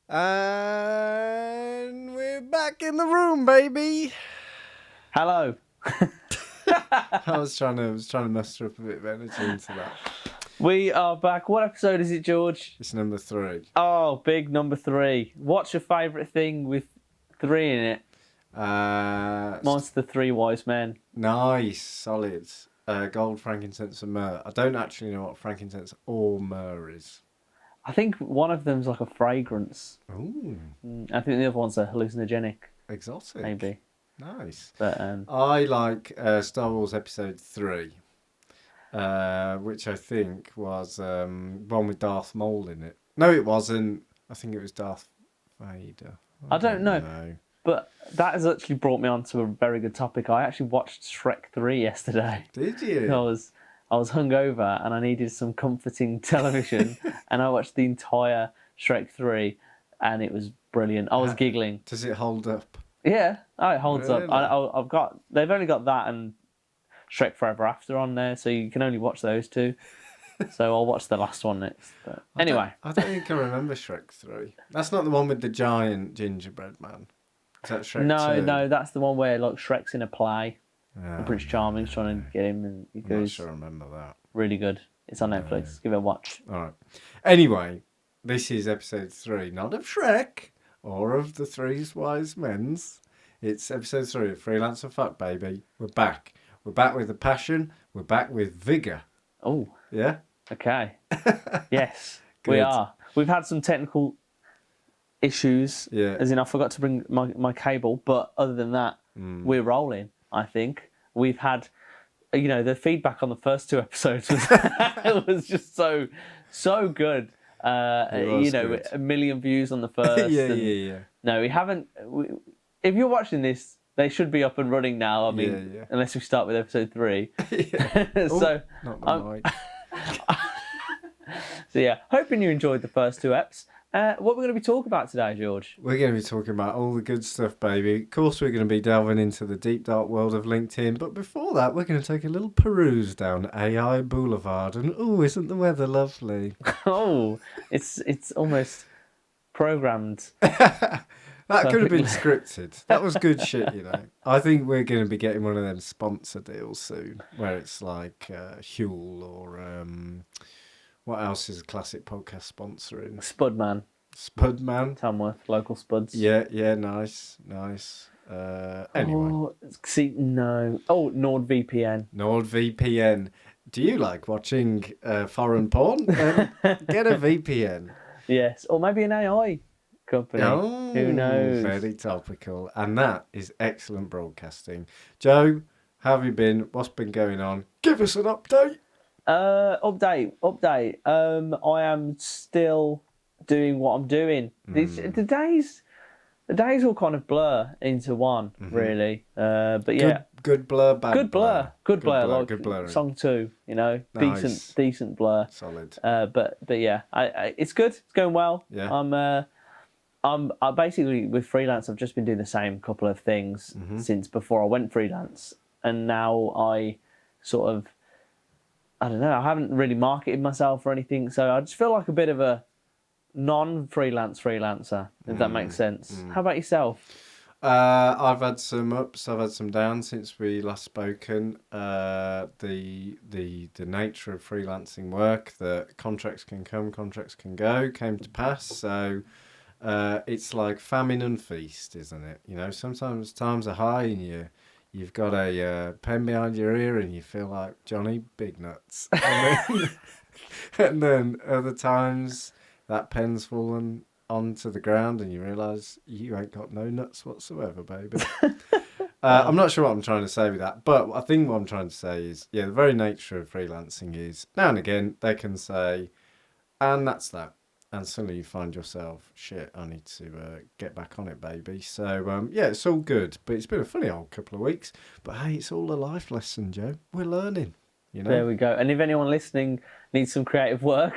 And we're back in the room, baby. Hello. I was trying to muster up a bit of energy into that. We are back. What episode is it, George? It's number 3. Oh, big number 3. What's your favourite thing with 3 in it? Mine's the 3 wise men. Nice, solid. Gold, frankincense, and myrrh. I don't actually know what frankincense or myrrh is. I think one of them's like a fragrance. Ooh, I think the other one's a hallucinogenic. exotic. Maybe. Nice. But I like Star Wars Episode 3, which I think was one with Darth Maul in it. No, it wasn't. I think it was Darth Vader. I don't know. But that has actually brought me on to a very good topic. I actually watched Shrek 3 yesterday. Did you? I was hungover and I needed some comforting television, and I watched the entire Shrek 3, and it was brilliant. I was giggling. Does it hold up? Yeah, it holds Really? up. They've only got that and Shrek Forever After on there, so you can only watch those two. So I'll watch the last one next. But anyway, I don't think I remember Shrek 3. That's not the one with the giant gingerbread man. Is that Shrek 2? No, that's the one where like Shrek's in a play. And Prince Charming's trying to get him, and he I'm not goes, sure I remember that. really good. It's on Netflix. Give it a watch. All right. Anyway, this is episode 3, not of Shrek or of the Three Wise Men's. It's episode 3 of Freelance Fxcked, baby. We're back. We're back with a passion. We're back with vigour. Oh, Yeah? okay. Yes, Good. we are. We've had some technical issues, Yeah. as in I forgot to bring my cable, but other than that, we're rolling, I think. We've had, the feedback on the first 2 episodes was just so good. It was good. 1 million views on the first. Yeah. No, we haven't. If you're watching this, they should be up and running now. I mean, Yeah. unless we start with episode 3. Yeah. So, Not the mic. so yeah, hoping you enjoyed the first 2 eps. What we're going to be talking about today, George? We're going to be talking about all the good stuff, baby. Of course, we're going to be delving into the deep, dark world of LinkedIn. But before that, we're going to take a little peruse down AI Boulevard. And, isn't the weather lovely? Oh, it's almost programmed. That could have been scripted. That was good shit, I think we're going to be getting one of them sponsor deals soon, where it's like Huel or what else is a classic podcast sponsoring? Spudman. Tamworth, local Spuds. Yeah, nice. Anyway. Oh, see, no. Oh, NordVPN. NordVPN. Do you like watching foreign porn? Get a VPN. Yes, or maybe an AI company. Oh, who knows? Very topical. And that is excellent broadcasting. Joe, how have you been? What's been going on? Give us an update. Update. I am still doing what I'm doing. The days all kind of blur into one, really. But yeah, good blur, bad good blur. Like good blurring. song 2, Nice. decent blur. Solid. But yeah, it's good. It's going well. Yeah. I basically with freelance. I've just been doing the same couple of things since before I went freelance, and now I sort of, I don't know. I haven't really marketed myself or anything, so I just feel like a bit of a non-freelance freelancer, if that makes sense. How about yourself? I've had some ups, I've had some downs since we last spoken. The nature of freelancing work, that contracts can come, contracts can go, came to pass. So it's like famine and feast, isn't it? Sometimes times are high and you've got a pen behind your ear and you feel like Johnny Big Nuts. And then other times that pen's fallen onto the ground and you realise you ain't got no nuts whatsoever, baby. I'm not sure what I'm trying to say with that, but I think what I'm trying to say is, the very nature of freelancing is now and again they can say, and that's that. And suddenly you find yourself, shit, I need to get back on it, baby. So, it's all good. But it's been a funny old couple of weeks. But hey, it's all a life lesson, Joe. We're learning, There we go. And if anyone listening needs some creative work...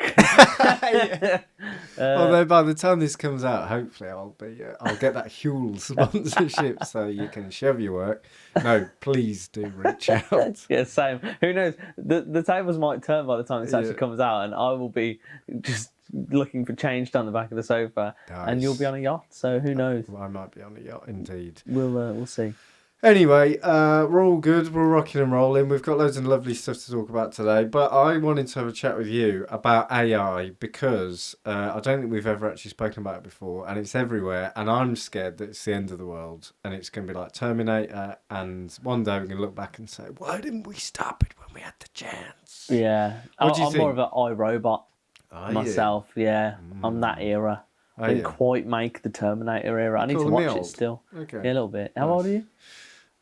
Although by the time this comes out, hopefully I'll get that Huel sponsorship so you can shove your work. No, please do reach out. Yeah, same. Who knows? The tables might turn by the time this actually comes out, and I will be just looking for change down the back of the sofa, and you'll be on a yacht. So who knows? I might be on a yacht, indeed. We'll see. Anyway, we're all good. We're rocking and rolling. We've got loads of lovely stuff to talk about today. But I wanted to have a chat with you about AI because I don't think we've ever actually spoken about it before, and it's everywhere. And I'm scared that it's the end of the world, and it's going to be like Terminator. And one day we're going to look back and say, "Why didn't we stop it when we had the chance?" Yeah, What do you I'm think? more of an iRobot myself. Yeah, I'm that era. I didn't quite make the Terminator era. I need to watch it still. Okay. Yeah, a little bit. How old are you?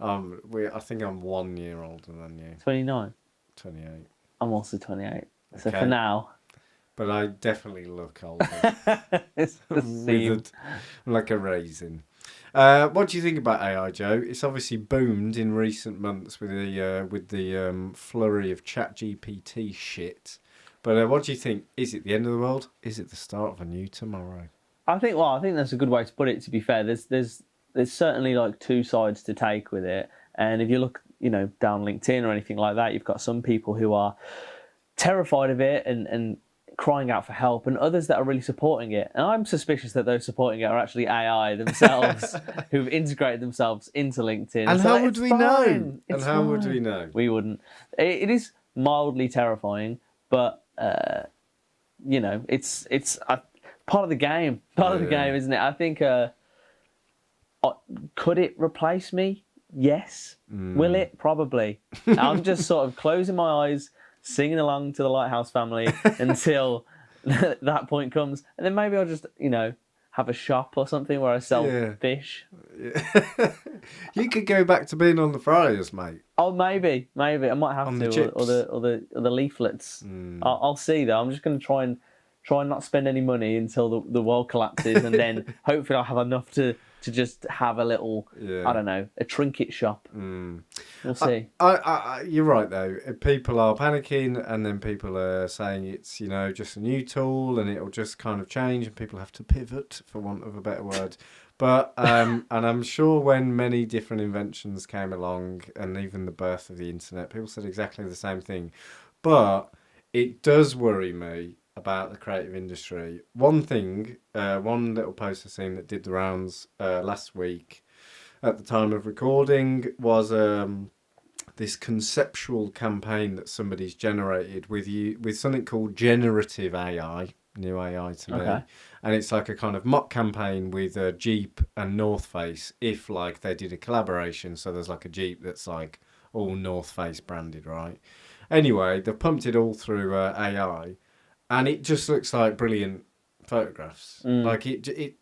I think I'm 1 year older than you. 29. 28. I'm also 28. So Okay. for now, But I definitely look older. it's the same. Withered, like a raisin. What do you think about AI, Joe? It's obviously boomed in recent months with the flurry of ChatGPT shit. But what do you think? Is it the end of the world? Is it the start of a new tomorrow? I think that's a good way to put it. To be fair, there's certainly like two sides to take with it. And if you look, down LinkedIn or anything like that, you've got some people who are terrified of it and crying out for help, and others that are really supporting it. And I'm suspicious that those supporting it are actually AI themselves who've integrated themselves into LinkedIn. And so how would we know? It's And how would fine. we know? We wouldn't. It is mildly terrifying, but it's part of the game. Part of the game, isn't it? I think. Could it replace me? Yes. Will it? Probably. I'm just sort of closing my eyes, singing along to the Lighthouse Family until that point comes, and then maybe I'll just have a shop or something where I sell fish. Yeah. You could go back to being on the fryers, mate. Oh, maybe I might have On to, the chips. or the leaflets. I'll see though. I'm just going to try and not spend any money until the world collapses, and then hopefully I'll have enough to just have a little, I don't know, a trinket shop. We'll see. You're right though. People are panicking, and then people are saying it's just a new tool, and it'll just kind of change, and people have to pivot, for want of a better word. But and I'm sure when many different inventions came along, and even the birth of the internet, people said exactly the same thing. But it does worry me about the creative industry. One thing, one little post I seen that did the rounds last week at the time of recording was this conceptual campaign that somebody's generated with something called generative AI, new AI to me. Okay. And it's like a kind of mock campaign with Jeep and North Face, if like they did a collaboration. So there's like a Jeep that's like all North Face branded, right? Anyway, they've pumped it all through AI. And it just looks like brilliant photographs. Like the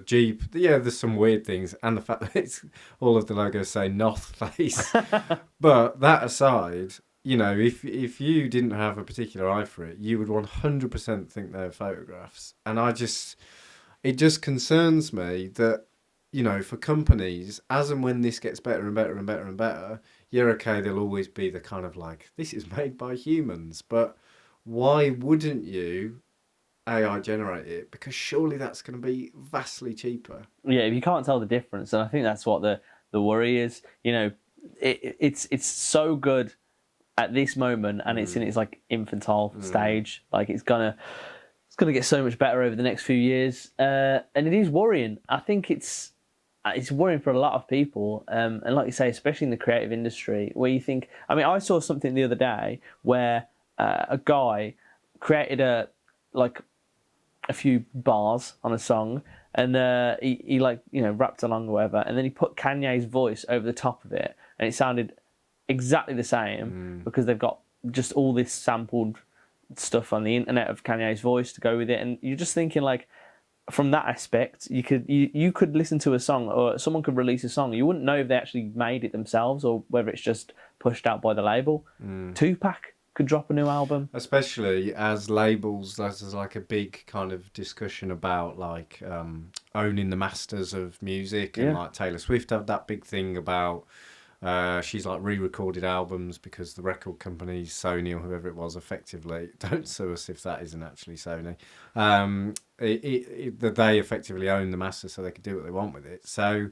Jeep. Yeah, there's some weird things, and the fact that it's all of the logos say North Face. But that aside, if you didn't have a particular eye for it, you would 100% think they're photographs. And it just concerns me that for companies, as and when this gets better and better and better and better, yeah, okay, there'll always be the kind of like, this is made by humans, but why wouldn't you AI generate it? Because surely that's going to be vastly cheaper. Yeah, if you can't tell the difference, and I think that's what the worry is. It's so good at this moment, and it's in its like infantile stage. Like it's gonna get so much better over the next few years, and it is worrying. I think it's worrying for a lot of people, and like you say, especially in the creative industry, where you think. I mean, I saw something the other day where a guy created a few bars on a song, and he rapped along or whatever, and then he put Kanye's voice over the top of it, and it sounded exactly the same because they've got just all this sampled stuff on the internet of Kanye's voice to go with it, and you're just thinking like, from that aspect, you could listen to a song, or someone could release a song. You wouldn't know if they actually made it themselves or whether it's just pushed out by the label. Tupac could drop a new album. Especially as labels, there's like a big kind of discussion about like owning the masters of music, and like Taylor Swift had that big thing about she's like re-recorded albums because the record company, Sony or whoever it was, effectively, don't sue us if that isn't actually Sony, that they effectively own the master so they could do what they want with it. So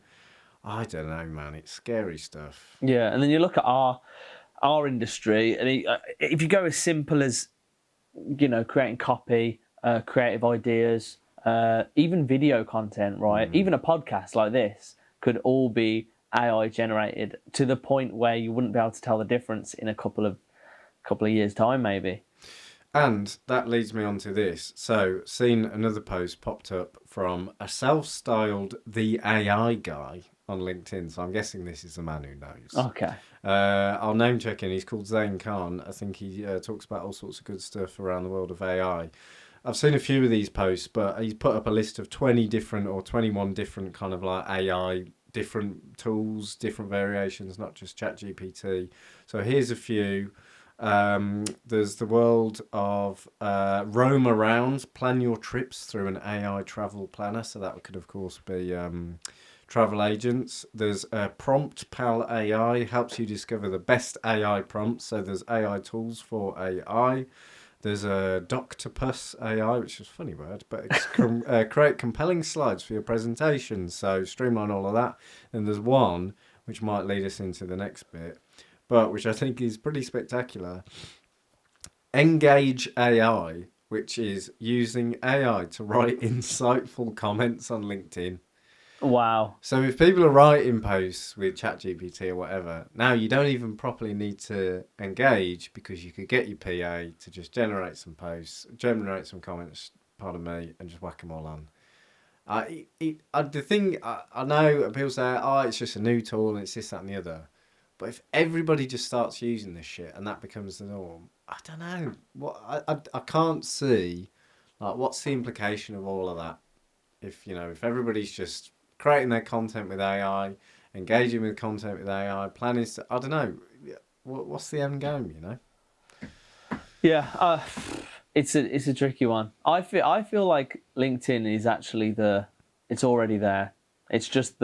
I don't know, man, it's scary stuff. Yeah, and then you look at our industry, and if you go as simple as creating copy, creative ideas, even video content, right? Even a podcast like this could all be AI generated to the point where you wouldn't be able to tell the difference in a couple of years' time, maybe. And that leads me on to this. So, seen another post popped up from a self-styled the AI guy on LinkedIn. So I'm guessing this is the man who knows. Okay. I'll name check him. He's called Zain Khan. I think he talks about all sorts of good stuff around the world of AI. I've seen a few of these posts, but he's put up a list of 20 different or 21 different kind of like AI, different tools, different variations, not just ChatGPT. So here's a few. There's the world of roam around, plan your trips through an AI travel planner. So that could, of course, be travel agents. There's Prompt Pal AI, helps you discover the best AI prompts. So there's AI tools for AI. There's a Doctopus AI, which is a funny word, but it's create compelling slides for your presentation. So streamline all of that. And there's one, which might lead us into the next bit, but which I think is pretty spectacular. Engage AI, which is using AI to write insightful comments on LinkedIn. Wow. So if people are writing posts with ChatGPT or whatever, now you don't even properly need to engage, because you could get your PA to just generate some posts, generate some comments, pardon me, and just whack them all on. The thing, I know people say, oh, it's just a new tool and it's this, that and the other. But if everybody just starts using this shit and that becomes the norm, I don't know. I can't see, like, what's the implication of all of that? If everybody's just creating their content with AI, engaging with content with AI, planning, I don't know. What's the end game, Yeah, it's a tricky one. I feel like LinkedIn is actually it's already there. It's just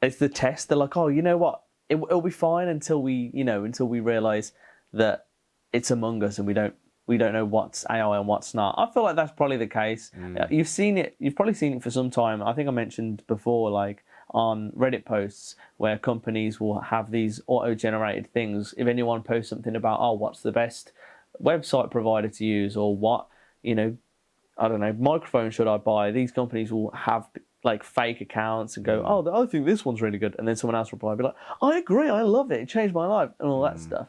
it's the test. They're like, oh, you know what? It'll be fine until we realize that it's among us and we don't know what's AI and what's not. I feel like that's probably the case. You've probably seen it for some time. I think I mentioned before, like on Reddit posts, where companies will have these auto-generated things. If anyone posts something about, oh, what's the best website provider to use, or what, I don't know, microphone should I buy? These companies will have like fake accounts and go, oh, I think this one's really good. And then someone else will reply, be like, I agree, I love it. It changed my life and all that stuff.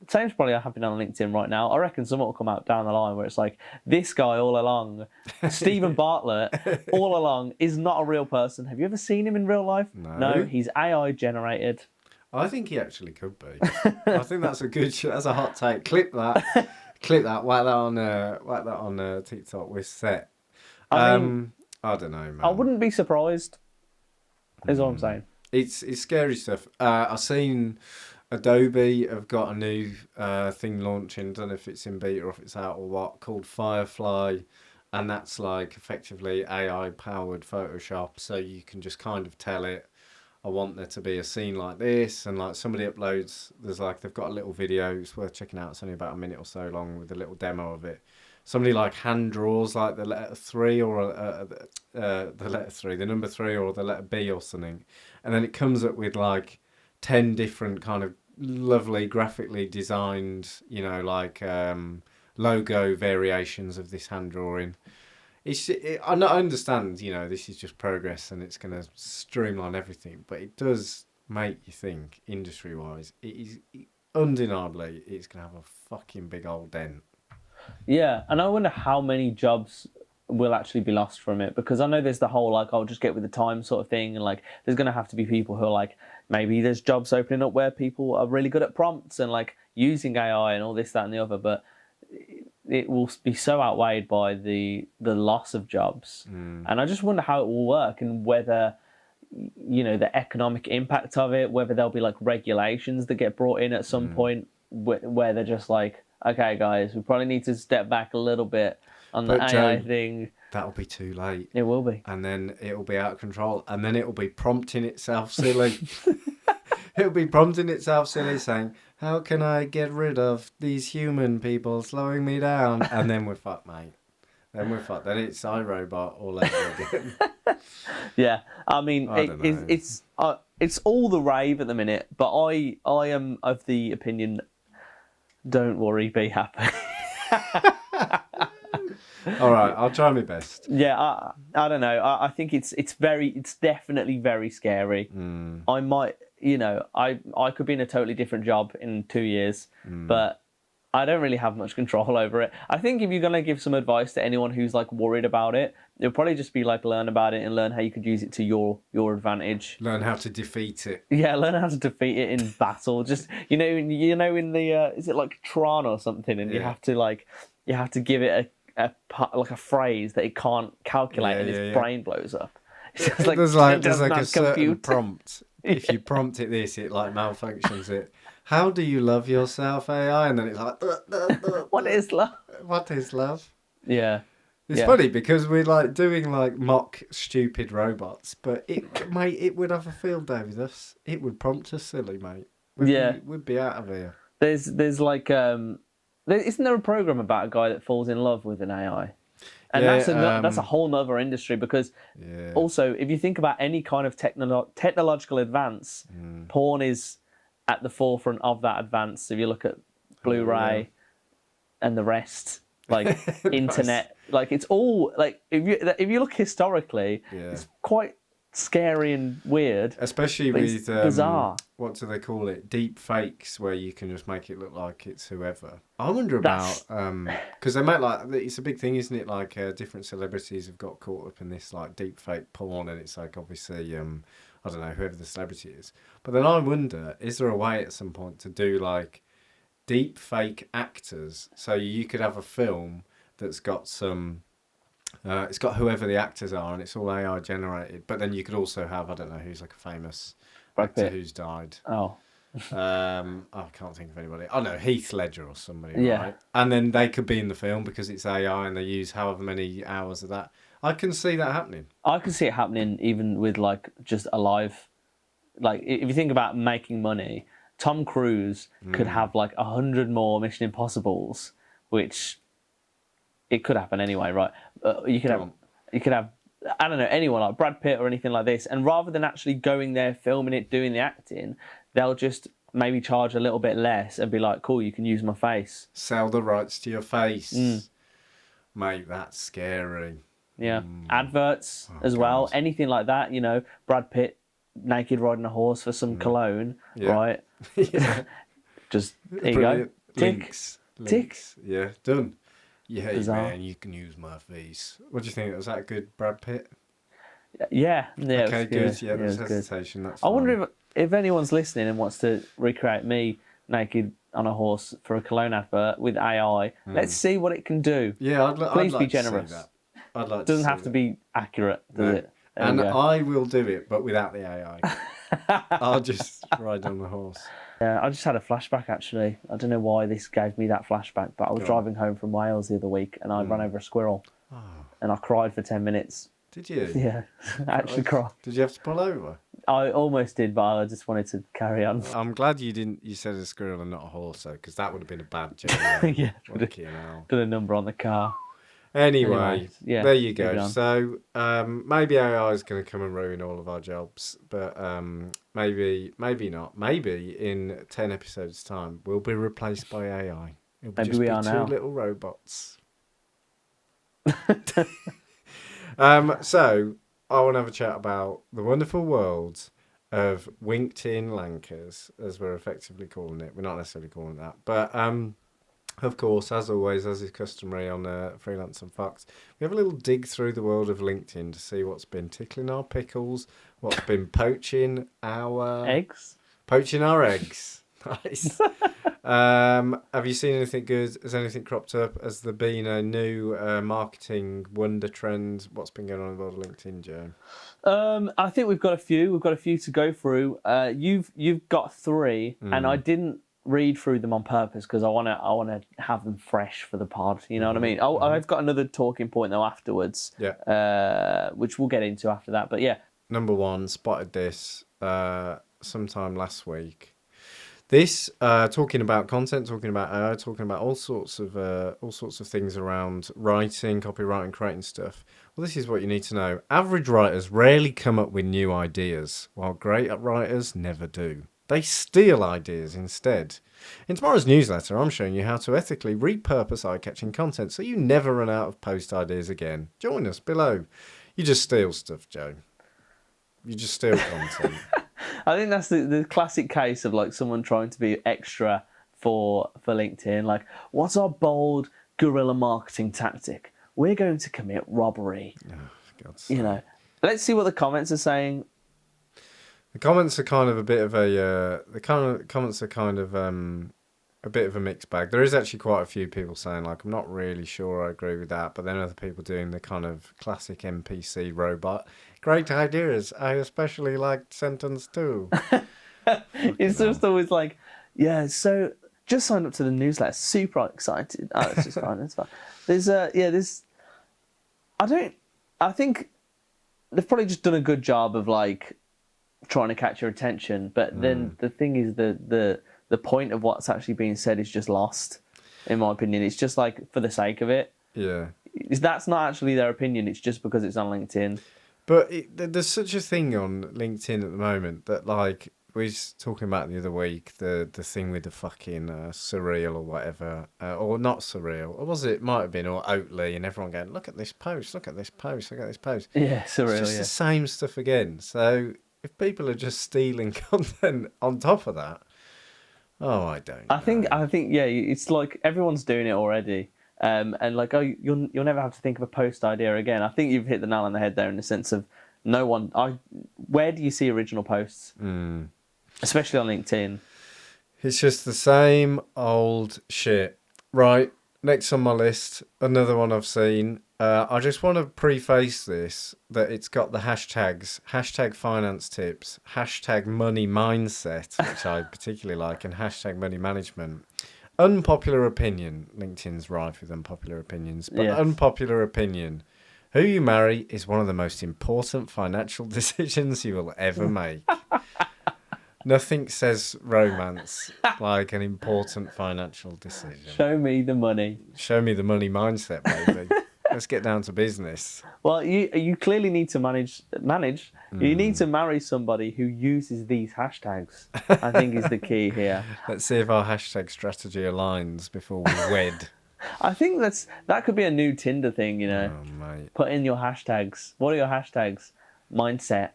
Same's probably happening on LinkedIn right now. I reckon someone will come out down the line where it's like, this guy all along, Stephen Bartlett, all along, is not a real person. Have you ever seen him in real life? No, he's AI generated. I think he actually could be. I think that's a good that's a hot take. Clip that. Whack that on TikTok. We're set. I don't know, man. I wouldn't be surprised, is all I'm saying. It's scary stuff. I've seen Adobe have got a new thing launching. Don't know if it's in beta or if it's out or what, called Firefly, and that's like effectively AI powered Photoshop. So you can just kind of tell it, I want there to be a scene like this, and like somebody uploads. They've got a little video. It's worth checking out. It's only about a minute or so long with a little demo of it. Somebody like hand draws like the letter 3 or the letter 3, the number 3 or the letter B or something, and then it comes up with like 10 different kind of lovely graphically designed, logo variations of this hand drawing. I understand, this is just progress and it's going to streamline everything, but it does make you think, industry-wise, undeniably, it's going to have a fucking big old dent. Yeah, and I wonder how many jobs will actually be lost from it, because I know there's the whole like, I'll just get with the time sort of thing, and like there's going to have to be people who are like, maybe there's jobs opening up where people are really good at prompts and like using AI and all this, that and the other, but it will be so outweighed by the loss of jobs. And I just wonder how it will work, and whether the economic impact of it, whether there'll be like regulations that get brought in at some point where they're just like, okay guys, we probably need to step back a little bit on the AI thing. That'll be too late. It will be. And then it'll be out of control. And then it'll be prompting itself silly. It'll be prompting itself silly, saying, how can I get rid of these human people slowing me down? And then we're fucked, mate. Then we're fucked. Then it's iRobot all over again. Yeah. I mean, it's all the rave at the minute, but I am of the opinion, don't worry, be happy. All right, I'll try my best. Yeah, I don't know. I think it's definitely very scary. I might, I could be in a totally different job in 2 years, but I don't really have much control over it. I think if you're going to give some advice to anyone who's like worried about it, it'll probably just be like learn about it and learn how you could use it to your advantage. Learn how to defeat it. Yeah, learn how to defeat it in battle. Just in the is it like Tron or something, and you have to give it a phrase that it can't calculate, and its brain blows up. It's just like, there's like a certain prompt. If you prompt it this, it like malfunctions it. How do you love yourself, AI? And then it's like, what is love? What is love? Yeah. It's funny because we're like doing like mock stupid robots, but it would have a field day with us. It would prompt us silly, mate. We'd be out of here. There's like isn't there a program about a guy that falls in love with an AI? And that's a whole nother industry because also if you think about any kind of technological advance, porn is at the forefront of that advance. If you look at Blu-ray and the rest, like internet, like it's all like if you look historically, it's quite scary and weird. Especially with bizarre. What do they call it? Deep fakes, where you can just make it look like it's whoever. I wonder about because they make like it's a big thing, isn't it? Like different celebrities have got caught up in this like deep fake porn, and it's like obviously I don't know, whoever the celebrity is. But then I wonder, is there a way at some point to do like deep fake actors? So you could have a film that's got some, it's got whoever the actors are and it's all AI generated. But then you could also have, I don't know, who's like a famous actor who's died. Oh. I can't think of anybody. Oh no, Heath Ledger or somebody, right? And then they could be in the film because it's AI and they use however many hours of that. I can see that happening. I can see it happening even with like just a live, like if you think about making money, Tom Cruise could have like 100 more Mission Impossibles, which it could happen anyway, right? You could have I don't know, anyone like Brad Pitt or anything like this, and rather than actually going there, filming it, doing the acting, they'll just maybe charge a little bit less and be like, cool, you can use my face. Sell the rights to your face. Mate, that's scary. Yeah. Adverts as well. God. Anything like that, Brad Pitt naked riding a horse for some cologne, right? Just, there you go. Links. Tick. Yeah, done. Yeah, bizarre. Man, you can use my face. What do you think? Was that good, Brad Pitt? Yeah. Okay, good. Yeah, there's hesitation. That's I wonder if anyone's listening and wants to recreate me naked on a horse for a cologne advert with AI. Let's see what it can do. Yeah, Please I'd be like generous. To see that. I'd like. It doesn't to have to be accurate, does it? And I will do it, but without the AI. I'll just ride on the horse. Yeah, I just had a flashback actually. I don't know why this gave me that flashback, but I was driving home from Wales the other week and I ran over a squirrel. And I cried for 10 minutes. Did you? Yeah, I actually cried. Did you have to pull over? I almost did, but I just wanted to carry on. I'm glad you didn't. You said a squirrel and not a horse, though, because that would have been a bad joke. Yeah, put a number on the car. Anyway, there you go. So maybe AI is going to come and ruin all of our jobs, but maybe not. Maybe in 10 episodes' time, we'll be replaced by AI. It'll maybe just we be are two now. Little robots. So I want to have a chat about the wonderful world of LinkedIn Lankers, as we're effectively calling it. We're not necessarily calling it that, but of course, as always, as is customary on Freelance Fxcked, we have a little dig through the world of LinkedIn to see what's been tickling our pickles, what's been poaching our eggs. Poaching our eggs. Nice. Have you seen anything good? Has anything cropped up? Has there been a new marketing wonder trend? What's been going on in the world of LinkedIn, Joe? I think we've got a few. We've got a few to go through. You've got 3, and I didn't read through them on purpose because I want to have them fresh for the pod. You know what I mean? I've got another talking point though afterwards. Yeah. Which we'll get into after that. But yeah. Number 1, spotted this sometime last week. This talking about content, talking about AI, talking about all sorts of things around writing, copywriting, creating stuff. Well, this is what you need to know. Average writers rarely come up with new ideas, while great writers never do. They steal ideas instead. In tomorrow's newsletter, I'm showing you how to ethically repurpose eye-catching content so you never run out of post ideas again. Join us below. You just steal stuff, Joe. You just steal content. I think that's the classic case of like someone trying to be extra for LinkedIn. Like, what's our bold guerrilla marketing tactic? We're going to commit robbery. Oh, for God's sake. You know, let's see what the comments are saying. The comments are kind of a bit of a a bit of a mixed bag. There is actually quite a few people saying like, I'm not really sure I agree with that, but then other people doing the kind of classic NPC robot. Great ideas. I especially liked sentence 2. It's just always like, yeah, so just signed up to the newsletter. Super excited. Oh, it's just fine. It's fine. I think they've probably just done a good job of like trying to catch your attention, but then the thing is the point of what's actually being said is just lost, in my opinion. It's just like for the sake of it. Yeah. That's not actually their opinion. It's just because it's on LinkedIn. But there's such a thing on LinkedIn at the moment that, like, we was talking about the other week, the thing with the fucking surreal or whatever, or not surreal, or was it? Might have been, or Oatly, and everyone going, look at this post, look at this post, look at this post. Yeah, surreal. It's just the same stuff again. So if people are just stealing content on top of that, I don't know. I think, yeah, it's like everyone's doing it already. And like, oh, you'll never have to think of a post idea again. I think you've hit the nail on the head there in the sense of where do you see original posts? Especially on LinkedIn. It's just the same old shit. Right, next on my list, another one I've seen. I just want to preface this, that it's got the hashtags, hashtag finance tips, hashtag money mindset, which I particularly like, and hashtag money management. Unpopular opinion. LinkedIn's rife with unpopular opinions, but Yes. Unpopular opinion. Who you marry is one of the most important financial decisions you will ever make. Nothing says romance like an important financial decision. Show me the money. Show me the money mindset, baby. Let's get down to business. Well, you clearly need to manage. You need to marry somebody who uses these hashtags. I think is the key here. Let's see if our hashtag strategy aligns before we wed. I think that could be a new Tinder thing. You know, Oh, mate. put in your hashtags. What are your hashtags? Mindset.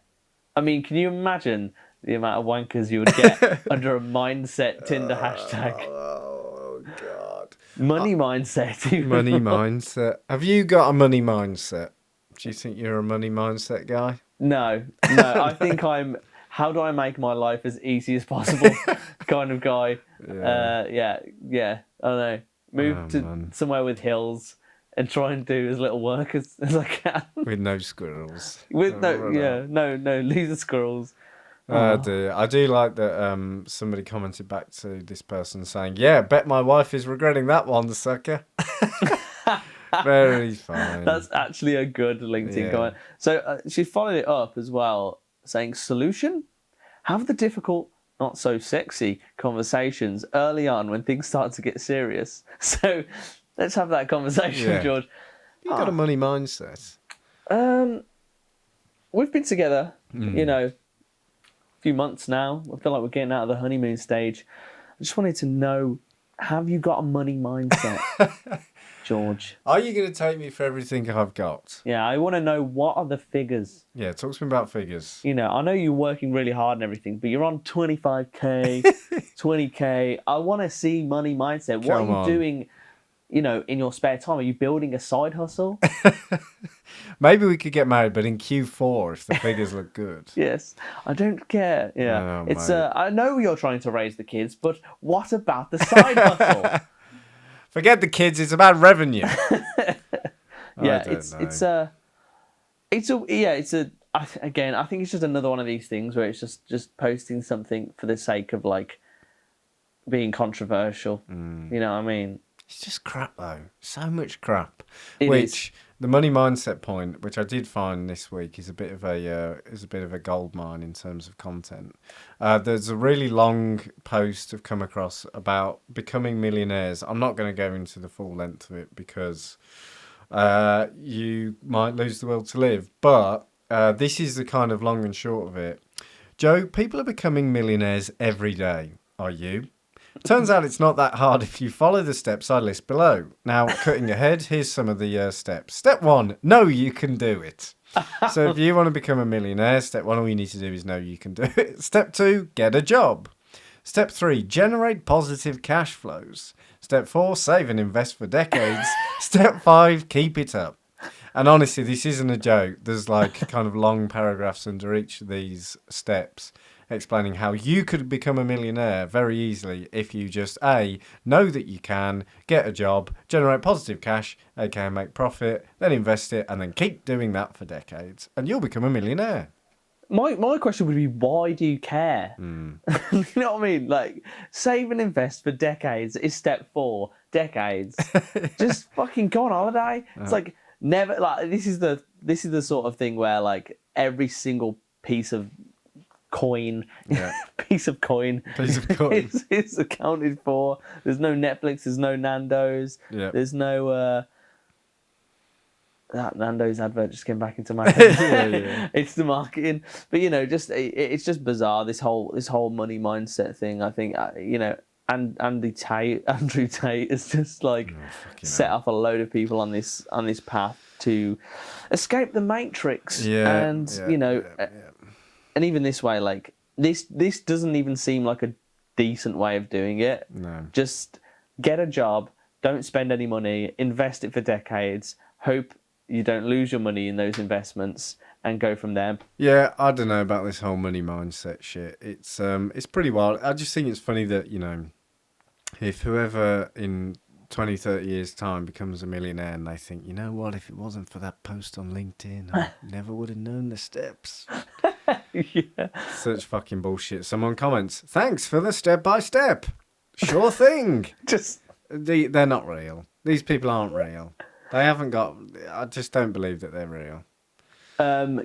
I mean, can you imagine the amount of wankers you would get under a mindset Tinder hashtag? Oh, God. Money mindset. Money mindset. Have you got a money mindset? Do you think you're a money mindset guy? No. I think I'm. How do I make my life as easy as possible? Kind of guy. Yeah. Yeah. I don't know. Move to somewhere with hills and try and do as little work as I can. With no squirrels. With no, leave the squirrels. Oh dear. I do like that somebody commented back to this person saying, yeah, bet my wife is regretting that one, sucker. Very fine. That's actually a good LinkedIn comment. So she followed it up as well, saying, solution? Have the difficult, not so sexy conversations early on when things start to get serious. So let's have that conversation, George. You got a money mindset. We've been together, a few months now. I feel like we're getting out of the honeymoon stage. I just wanted to know, have you got a money mindset, George? Are you going to take me for everything I've got? Yeah, I want to know, what are the figures? Yeah, talk to me about figures. I know you're working really hard and everything, but you're on 25k, 20k. I want to see money mindset. What are you doing, in your spare time? Are you building a side hustle? Maybe we could get married, but in Q4 if the figures look good. Yes, I don't care. Yeah, it's. I know you're trying to raise the kids, but what about the side hustle? Forget the kids. It's about revenue. Yeah, again, I think it's just another one of these things where it's just posting something for the sake of like being controversial. You know what I mean? It's just crap though. So much crap. It is. The money mindset point, which I did find this week, is a bit of a gold mine in terms of content. There's a really long post I've come across about becoming millionaires. I'm not going to go into the full length of it because you might lose the will to live. But this is the kind of long and short of it. Joe, people are becoming millionaires every day. Are you? Turns out it's not that hard if you follow the steps I list below. Now, cutting ahead, here's some of the steps. Step 1, know you can do it. So if you want to become a millionaire, step 1, all you need to do is know you can do it. Step 2, get a job. Step 3, generate positive cash flows. Step 4, save and invest for decades. Step 5, keep it up. And honestly, this isn't a joke. There's like kind of long paragraphs under each of these steps explaining how you could become a millionaire very easily if you just A, know that you can, get a job, generate positive cash, aka make profit, then invest it, and then keep doing that for decades, and you'll become a millionaire. My question would be, why do you care? You know what I mean? Like, save and invest for decades is step 4. Decades. Just fucking go on holiday. It's like never like this is the sort of thing where like every single piece of coin is accounted for. There's no Netflix, there's no Nando's, there's no that Nando's advert just came back into my head. It's the marketing, but you know, just it's just bizarre, this whole money mindset thing. I think you know, and Andrew Tate has just like set off a load of people on this path to escape the matrix. And even this way, like this doesn't even seem like a decent way of doing it. No. Just get a job, don't spend any money, invest it for decades, hope you don't lose your money in those investments, and go from there. Yeah, I don't know about this whole money mindset shit. It's pretty wild. I just think it's funny that, you know, if whoever in 20, 30 years' time becomes a millionaire and they think, you know what, if it wasn't for that post on LinkedIn, I never would have known the steps. Yeah. Such fucking bullshit. Someone comments, thanks for the step-by-step. Sure thing. They're not real. These people aren't real. They haven't got... I just don't believe that they're real.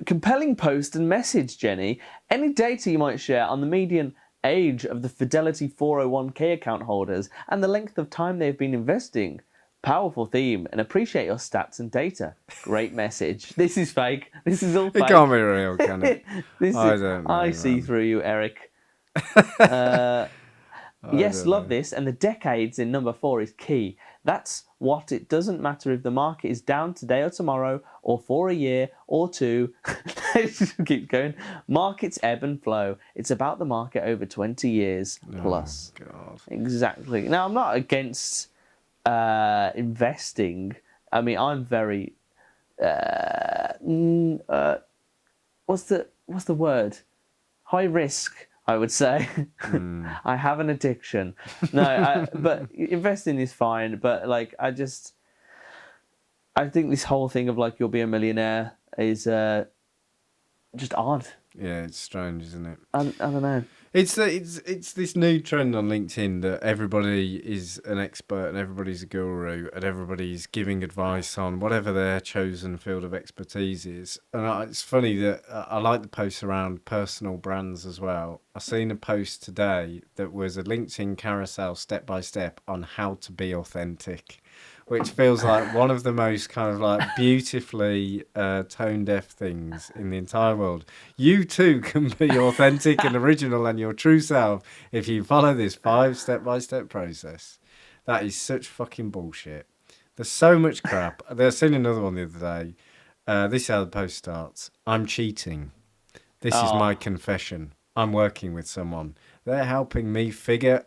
Compelling post and message, Jenny. Any data you might share on the median age of the Fidelity 401k account holders and the length of time they've been investing? Powerful theme, and appreciate your stats and data. Great message. This is fake. This is all fake. It can't be real, can it? I see through you, Eric. Yes, love this. And the decades in number 4 is key. That's what it doesn't matter if the market is down today or tomorrow or for a year or two. Keep going. Markets ebb and flow. It's about the market over 20 years plus. Oh, God. Exactly. Now, I'm not against investing. I mean, I'm very what's the word? High risk, I would say. I have an addiction. No, but investing is fine. But like, I think this whole thing of like you'll be a millionaire is just odd. Yeah, it's strange, isn't it? I don't know. It's this new trend on LinkedIn that everybody is an expert and everybody's a guru and everybody's giving advice on whatever their chosen field of expertise is. And it's funny that I like the posts around personal brands as well. I seen a post today that was a LinkedIn carousel step by step on how to be authentic, which feels like one of the most kind of like beautifully tone deaf things in the entire world. You too can be authentic and original and your true self if you follow this 5 step-by-step process. That is such fucking bullshit. There's so much crap. I've seen another one the other day. This is how the post starts. I'm cheating. This is my confession. I'm working with someone. They're helping me figure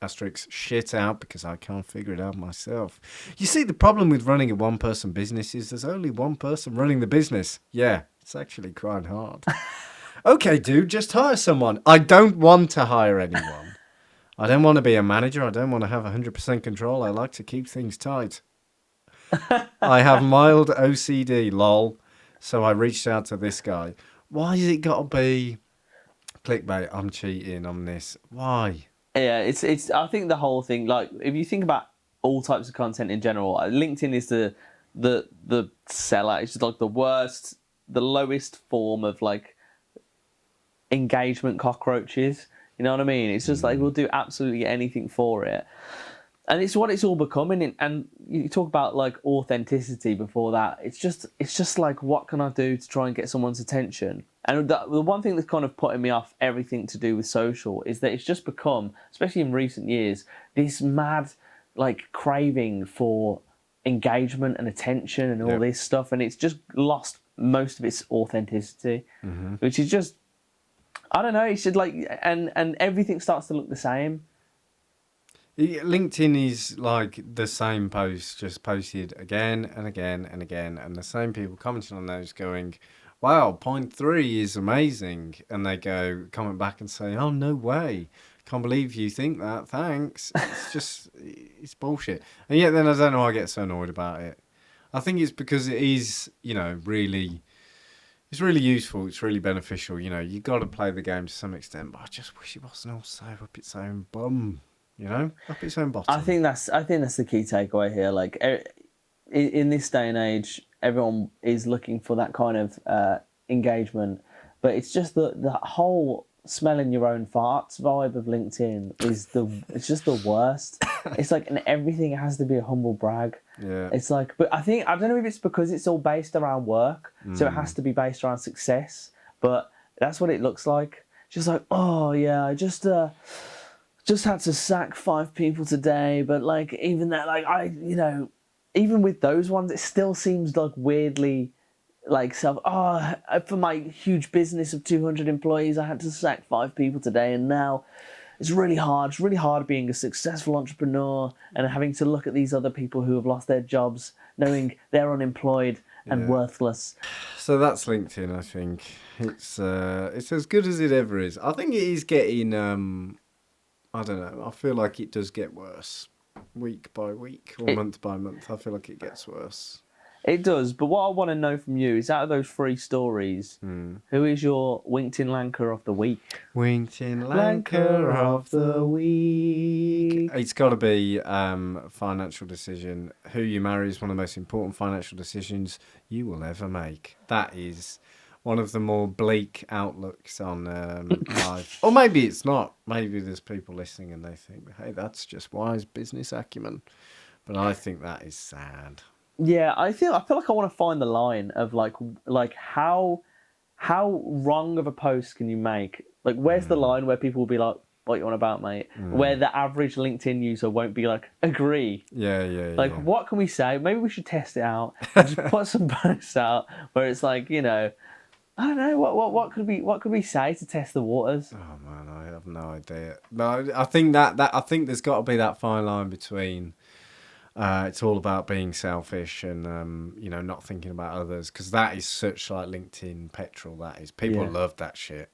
asterisk shit out because I can't figure it out myself. You see, the problem with running a one-person business is there's only one person running the business. Yeah, it's actually quite hard. Okay, dude, just hire someone. I don't want to hire anyone. I don't want to be a manager. I don't want to have 100% control. I like to keep things tight. I have mild OCD, lol. So I reached out to this guy. Why has it got to be clickbait? I'm cheating on this. Why? Yeah, it's. I think the whole thing, like, if you think about all types of content in general, LinkedIn is the seller. It's just like the worst, the lowest form of like engagement cockroaches. You know what I mean? It's just like we'll do absolutely anything for it. And it's what it's all becoming. And you talk about like authenticity before that. It's just like, what can I do to try and get someone's attention? And the one thing that's kind of putting me off everything to do with social is that it's just become, especially in recent years, this mad like craving for engagement and attention and all this stuff. And it's just lost most of its authenticity, which is just, I don't know. It's just like, and everything starts to look the same. LinkedIn is like the same post, just posted again and again and again, and the same people commenting on those going, wow, point 3 is amazing. And they go, comment back and say, oh, no way. Can't believe you think that. Thanks. It's just, it's bullshit. And yet then I don't know why I get so annoyed about it. I think it's because it is, really, it's really useful. It's really beneficial. You got to play the game to some extent, but I just wish it wasn't all so up its own bum. Up its own bottom. I think that's the key takeaway here. Like, in this day and age, everyone is looking for that kind of engagement, but it's just the whole smelling your own farts vibe of LinkedIn it's just the worst. It's like, and everything has to be a humble brag. Yeah. It's like, but I don't know if it's because it's all based around work, so it has to be based around success. But that's what it looks like. Just like, oh yeah, I just had to sack 5 people today, but like even that, like even with those ones, it still seems like weirdly like for my huge business of 200 employees, I had to sack 5 people today, and now it's really hard. It's really hard being a successful entrepreneur and having to look at these other people who have lost their jobs, knowing they're unemployed and worthless. So that's LinkedIn, I think. It's as good as it ever is. I think it is getting, I don't know, I feel like it does get worse week by week or month by month. I feel like it gets worse. It does, but what I want to know from you is, out of those 3 stories, who is your LinkedIn Lanker of the week? LinkedIn Lanker of the week. It's got to be financial decision. Who you marry is one of the most important financial decisions you will ever make. That is one of the more bleak outlooks on life. Or maybe it's not. Maybe there's people listening and they think, hey, that's just wise business acumen. But I think that is sad. Yeah, I feel like I want to find the line of like how wrong of a post can you make? Like, where's the line where people will be like, "What you on about, mate?" Where the average LinkedIn user won't be like, "Agree." Yeah. Like, what can we say? Maybe we should test it out and just put some posts out where it's like, I don't know, what could we say to test the waters? Oh man, I have no idea. No, I think I think there's got to be that fine line between. It's all about being selfish and not thinking about others, because that is such like LinkedIn petrol. That is, people love that shit.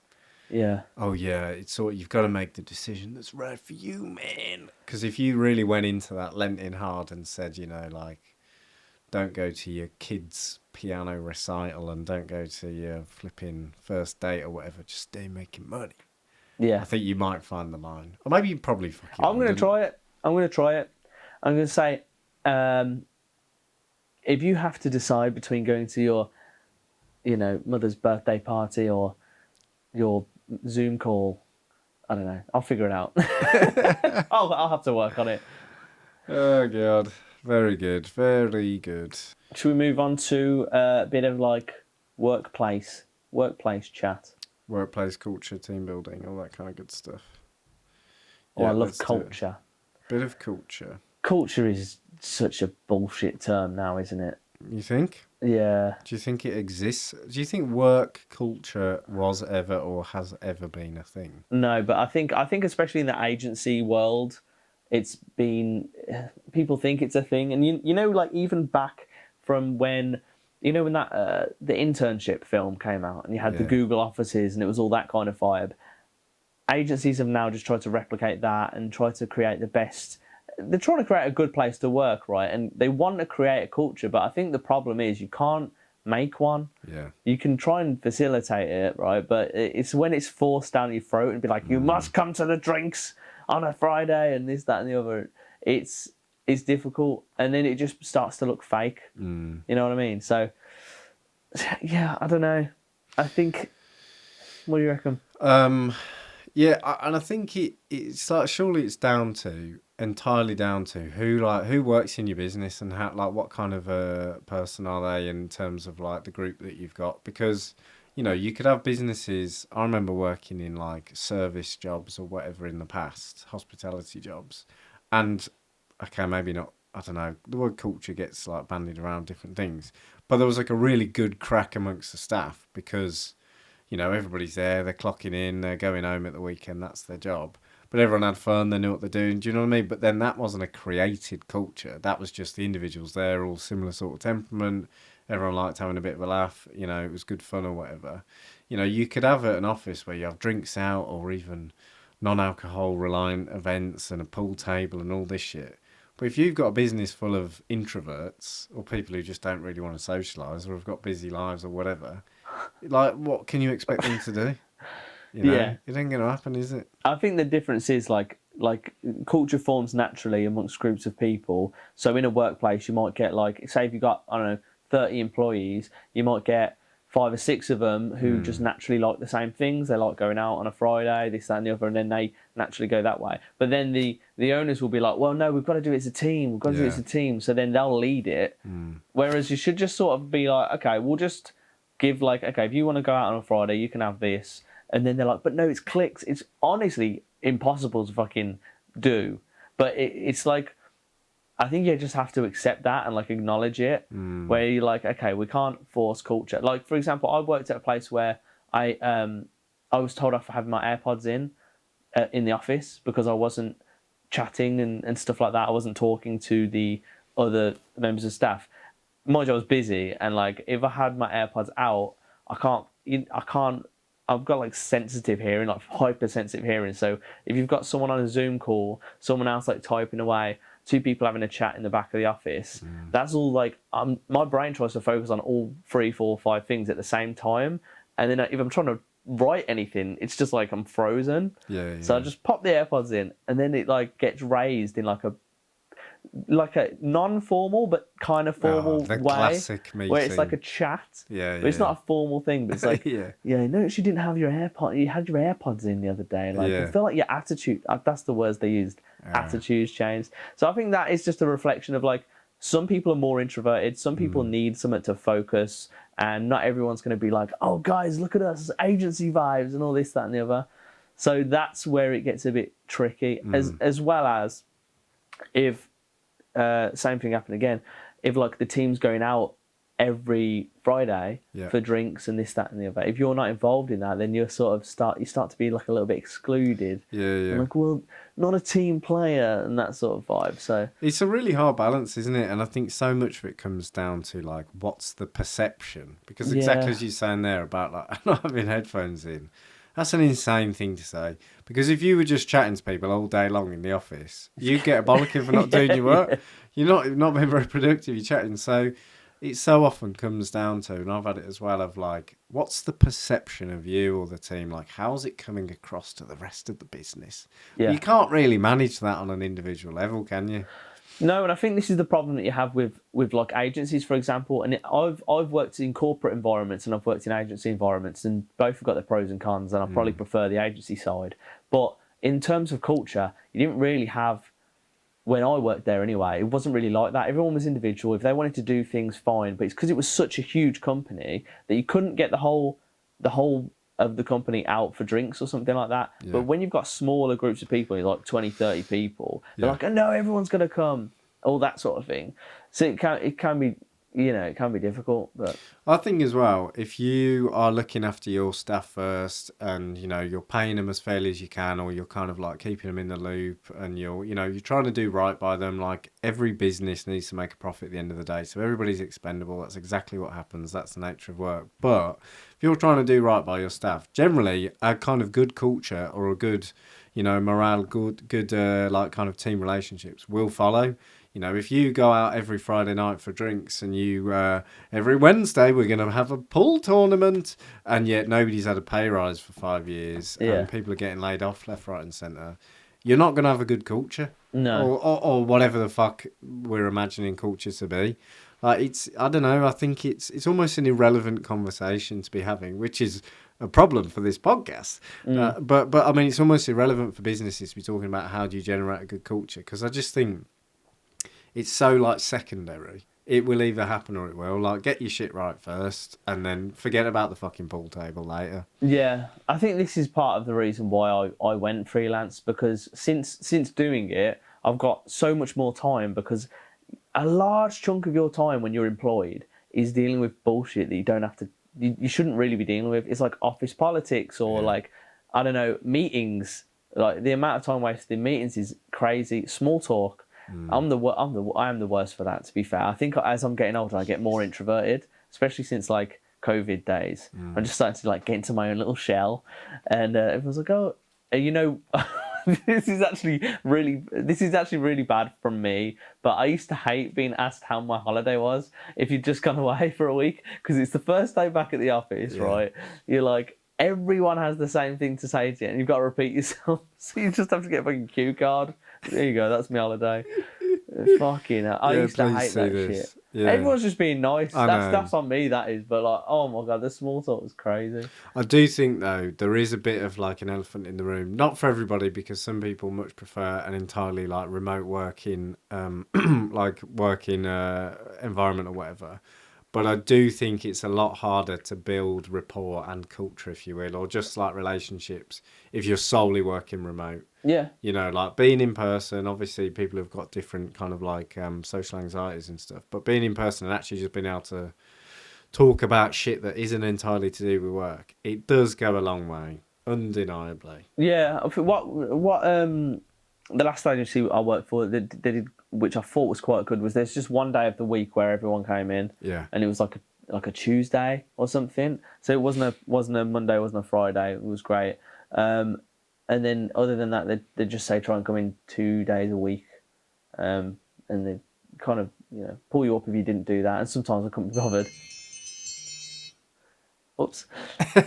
Yeah. Oh yeah, it's sort of, you've got to make the decision that's right for you, man. Because if you really went into that, lent in hard and said, like, don't go to your kid's piano recital and don't go to your flipping first date or whatever, just stay making money. Yeah. I think you might find the line, or maybe you probably fucking. I'm gonna try it. I'm gonna say. If you have to decide between going to your, mother's birthday party or your Zoom call, I don't know. I'll figure it out. I'll have to work on it. Oh God, very good, very good. Should we move on to a bit of like workplace chat? Workplace culture, team building, all that kind of good stuff. Oh, I love culture. Bit of culture. Culture is such a bullshit term now, isn't it? You think? Yeah. Do you think it exists? Do you think work culture was ever or has ever been a thing? No, but I think especially in the agency world, it's been, people think it's a thing. And like even back from when, when that the internship film came out and you had the Google offices and it was all that kind of vibe, agencies have now just tried to replicate that and try to create the best. They're trying to create a good place to work, right? And they want to create a culture, but I think the problem is you can't make one. Yeah. You can try and facilitate it, right? But it's when it's forced down your throat and be like, you must come to the drinks on a Friday and this, that, and the other. It's difficult, and then it just starts to look fake. You know what I mean? So, yeah, I don't know. I think. What do you reckon? Yeah, and I think it's like surely it's entirely down to who works in your business and how like what kind of a person are they in terms of like the group that you've got, because you could have businesses. I remember working in like service jobs or whatever in the past, hospitality jobs, and okay, maybe not. I don't know. The word culture gets like bandied around different things, but there was like a really good crack amongst the staff because everybody's there, they're clocking in, they're going home at the weekend, that's their job. But everyone had fun, they knew what they're doing, do you know what I mean? But then that wasn't a created culture. That was just the individuals there, all similar sort of temperament. Everyone liked having a bit of a laugh, it was good fun or whatever. You could have at an office where you have drinks out or even non-alcohol reliant events and a pool table and all this shit. But if you've got a business full of introverts or people who just don't really want to socialise or have got busy lives or whatever, like, what can you expect them to do? Yeah. It ain't gonna happen, is it? I think the difference is like culture forms naturally amongst groups of people. So in a workplace, you might get like, say if you got, I don't know, 30 employees, you might get 5 or 6 of them who just naturally like the same things. They like going out on a Friday, this, that, and the other, and then they naturally go that way. But then the owners will be like, well, no, we've got to do it as a team. We've got to do it as a team. So then they'll lead it. Whereas you should just sort of be like, okay, we'll just give like, okay, if you want to go out on a Friday, you can have this. And then they're like, but no, it's clicks. It's honestly impossible to fucking do. But it's like, I think you just have to accept that and like acknowledge it. Where you're like, okay, we can't force culture. Like, for example, I worked at a place where I was told off for having my AirPods in the office because I wasn't chatting and stuff like that. I wasn't talking to the other members of staff. Mind you, I was busy, and like if I had my AirPods out, I can't. I've got like sensitive hearing, like hypersensitive hearing. So if you've got someone on a Zoom call, someone else like typing away, 2 people having a chat in the back of the office, that's all like my brain tries to focus on all 3, 4, 5 things at the same time. And then if I'm trying to write anything, it's just like I'm frozen. Yeah. So I just pop the AirPods in, and then it like gets raised in like a non-formal but kind of formal the way, classic meeting where it's like a chat. Yeah, but it's not a formal thing. But it's like, yeah. Notice you didn't have your AirPods. You had your AirPods in the other day. Like, I feel like your attitude. That's the words they used. Attitudes changed. So I think that is just a reflection of like some people are more introverted. Some people need something to focus, and not everyone's going to be like, oh guys, look at us, agency vibes and all this, that, and the other. So that's where it gets a bit tricky. As well as if. Same thing happened again. If like the team's going out every Friday for drinks and this, that, and the other, if you're not involved in that, then you start to be like a little bit excluded. Yeah. Like, well, not a team player and that sort of vibe. So it's a really hard balance, isn't it? And I think so much of it comes down to like, what's the perception? Because exactly as you're saying there about like not having headphones in. That's an insane thing to say. Because if you were just chatting to people all day long in the office, you'd get a bollocking for not doing your work. Yeah. You're not being very productive, you're chatting. So it so often comes down to, and I've had it as well, of like, what's the perception of you or the team? Like, how's it coming across to the rest of the business? Yeah. You can't really manage that on an individual level, can you? No, and I think this is the problem that you have with like agencies, for example. And I've worked in corporate environments and I've worked in agency environments, and both have got their pros and cons. And I probably prefer the agency side. But in terms of culture, you didn't really have, when I worked there anyway, it wasn't really like that. Everyone was individual. If they wanted to do things, fine. But it's because it was such a huge company that you couldn't get the whole of the company out for drinks or something like that. Yeah. But when you've got smaller groups of people, like 20, 30 people, they're like, oh no, everyone's going to come, all that sort of thing. So it can be, it can be difficult. But I think as well, if you are looking after your staff first and, you're paying them as fairly as you can, or you're kind of like keeping them in the loop and you're trying to do right by them, like every business needs to make a profit at the end of the day. So everybody's expendable. That's exactly what happens. That's the nature of work. But if you're trying to do right by your staff, generally a kind of good culture or a good, morale, good like kind of team relationships will follow. If you go out every Friday night for drinks and you every Wednesday we're going to have a pool tournament, and yet nobody's had a pay rise for 5 years and people are getting laid off left, right and centre, you're not going to have a good culture. No. Or whatever the fuck we're imagining culture to be. Like I don't know. I think it's almost an irrelevant conversation to be having, which is a problem for this podcast. But I mean, it's almost irrelevant for businesses to be talking about how do you generate a good culture, because I just think it's so like secondary. It will either happen or it will. Like, get your shit right first, and then forget about the fucking pool table later. Yeah, I think this is part of the reason why I went freelance, because since doing it, I've got so much more time, because a large chunk of your time when you're employed is dealing with bullshit that you don't have to, you shouldn't really be dealing with. It's like office politics or like, I don't know, meetings. Like, the amount of time wasted in meetings is crazy. Small talk. I am the worst for that, to be fair. I think as I'm getting older, I get more introverted, especially since like COVID days. I'm just starting to like get into my own little shell, and everyone's like, "Oh, you know, this is actually really bad from me." But I used to hate being asked how my holiday was if you'd just gone away for a week, because it's the first day back at the office, right? You're like, everyone has the same thing to say to you, and you've got to repeat yourself. So you just have to get a fucking cue card. There you go, that's my holiday. Fucking hell. I used to hate that shit. Yeah. Everyone's just being nice. That's on me, that is. But like, oh my god, the small talk was crazy. I do think though there is a bit of like an elephant in the room. Not for everybody, because some people much prefer an entirely like remote working, like working environment or whatever. But I do think it's a lot harder to build rapport and culture, if you will, or just like relationships, if you're solely working remote. Yeah. You know, like being in person, obviously people have got different kind of like social anxieties and stuff. But being in person and actually just being able to talk about shit that isn't entirely to do with work, it does go a long way, undeniably. Yeah. What the last agency I worked for, they did, which I thought was quite good, was there's just one day of the week where everyone came in. Yeah. And it was like a Tuesday or something. So it wasn't a Monday, wasn't a Friday. It was great. And then other than that, they just say try and come in 2 days a week. And they kind of, you know, pull you up if you didn't do that. And sometimes I couldn't be bothered. Oops.